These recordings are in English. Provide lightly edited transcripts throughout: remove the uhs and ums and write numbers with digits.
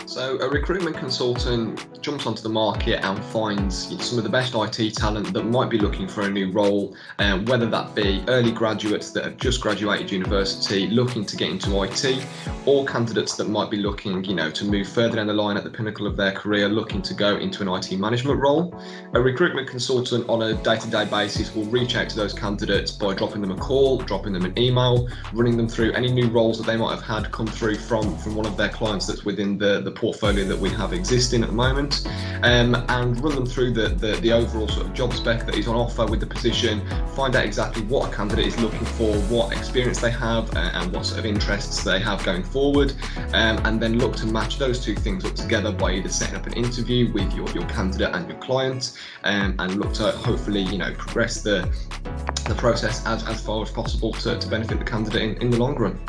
So a recruitment consultant jumps onto the market and finds some of the best IT talent that might be looking for a new role, whether that be early graduates that have just graduated university looking to get into IT, or candidates that might be looking, to move further down the line at the pinnacle of their career, looking to go into an IT management role. A recruitment consultant on a day-to-day basis will reach out to those candidates by dropping them a call, dropping them an email, running them through any new roles that they might have had come through from one of their clients that's within the portfolio that we have existing at the moment, and run them through the overall sort of job spec that is on offer with the position, find out exactly what a candidate is looking for, what experience they have, and what sort of interests they have going forward, and then look to match those two things up together by either setting up an interview with your candidate and your client, and look to hopefully progress the process as far as possible to benefit the candidate in the long run.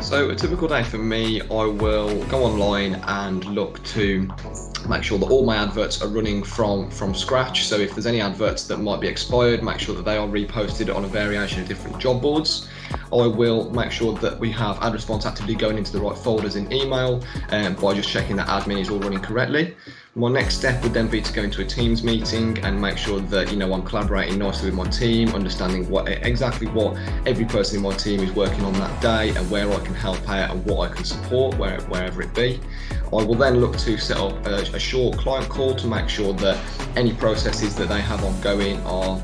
So a typical day for me, I will go online and look to make sure that all my adverts are running from scratch. So if there's any adverts that might be expired, make sure that they are reposted on a variation of different job boards. I will make sure that we have ad response activity going into the right folders in email, by just checking that admin is all running correctly. My next step would then be to go into a Teams meeting and make sure that I'm collaborating nicely with my team, understanding exactly what every person in my team is working on that day and where I can help out and what I can support wherever it be. I will then look to set up a short client call to make sure that any processes that they have ongoing are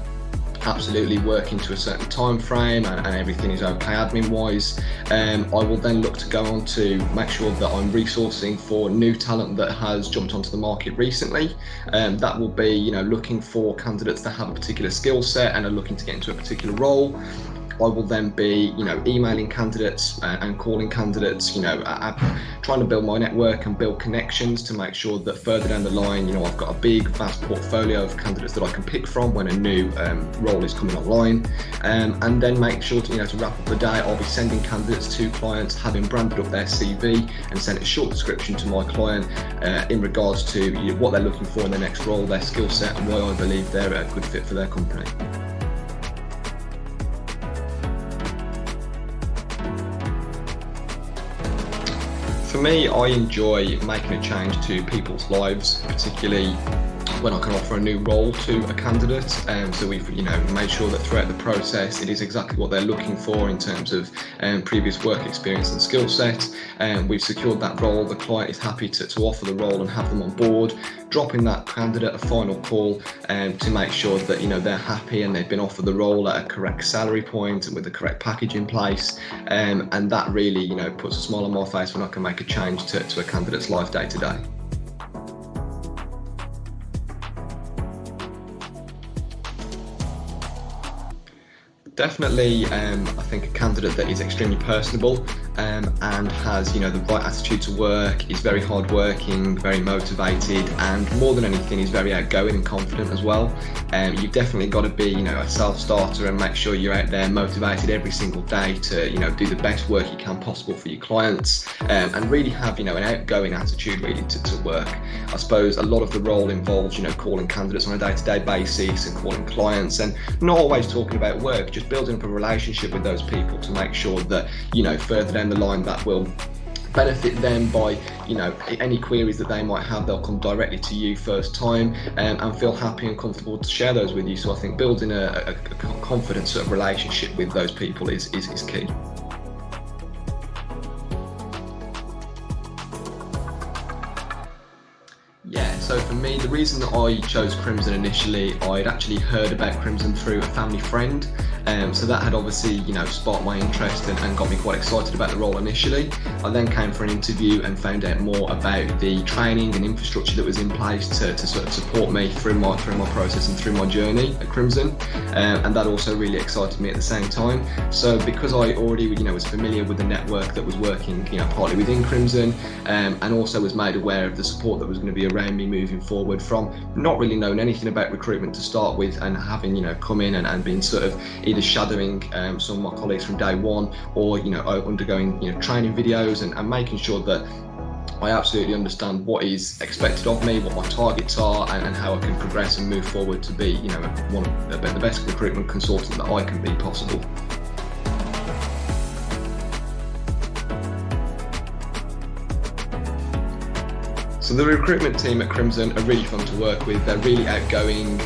absolutely working to a certain time frame and everything is okay admin wise. I will then look to go on to make sure that I'm resourcing for new talent that has jumped onto the market recently. That will be looking for candidates that have a particular skill set and are looking to get into a particular role. I will then be, emailing candidates and calling candidates, trying to build my network and build connections to make sure that further down the line, I've got a big, vast portfolio of candidates that I can pick from when a new role is coming online. And then make sure to wrap up the day, I'll be sending candidates to clients, having branded up their CV and sent a short description to my client in regards to what they're looking for in their next role, their skill set, and why I believe they're a good fit for their company. For me, I enjoy making a change to people's lives, particularly when I can offer a new role to a candidate. So we've made sure that throughout the process it is exactly what they're looking for in terms of previous work experience and skill set. We've secured that role, the client is happy to offer the role and have them on board, dropping that candidate a final call to make sure that they're happy and they've been offered the role at a correct salary point and with the correct package in place, and that really puts a smile on my face when I can make a change to a candidate's life day to day. Definitely, I think a candidate that is extremely personable and has the right attitude to work, is very hardworking, very motivated, and more than anything is very outgoing and confident as well. You've definitely got to be a self-starter and make sure you're out there motivated every single day to do the best work you can possible for your clients, and really have an outgoing attitude really to work. I suppose a lot of the role involves calling candidates on a day-to-day basis and calling clients, and not always talking about work, just building up a relationship with those people to make sure that further down the line that will benefit them by any queries that they might have, they'll come directly to you first time, and feel happy and comfortable to share those with you. So I think building a confident sort of relationship with those people is key. Yeah, so for me, the reason that I chose Crimson initially, I'd actually heard about Crimson through a family friend. So that had obviously, sparked my interest and got me quite excited about the role initially. I then came for an interview and found out more about the training and infrastructure that was in place to sort of support me through my process and through my journey at Crimson, and that also really excited me at the same time. So because I already, was familiar with the network that was working, partly within Crimson, and also was made aware of the support that was going to be around me moving forward from not really knowing anything about recruitment to start with, and having come in and been sort of either shadowing some of my colleagues from day one, or undergoing training videos and making sure that I absolutely understand what is expected of me, what my targets are, and how I can progress and move forward to be one of the best recruitment consultant that I can be possible. So the recruitment team at Crimson are really fun to work with. They're really outgoing.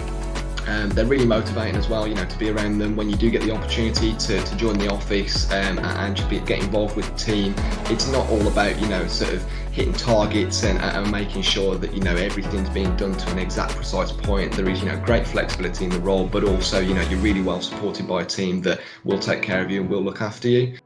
They're really motivating as well, to be around them when you do get the opportunity to join the office and just get involved with the team. It's not all about, sort of hitting targets and making sure that, everything's being done to an exact precise point. There is, great flexibility in the role, but also, you're really well supported by a team that will take care of you and will look after you.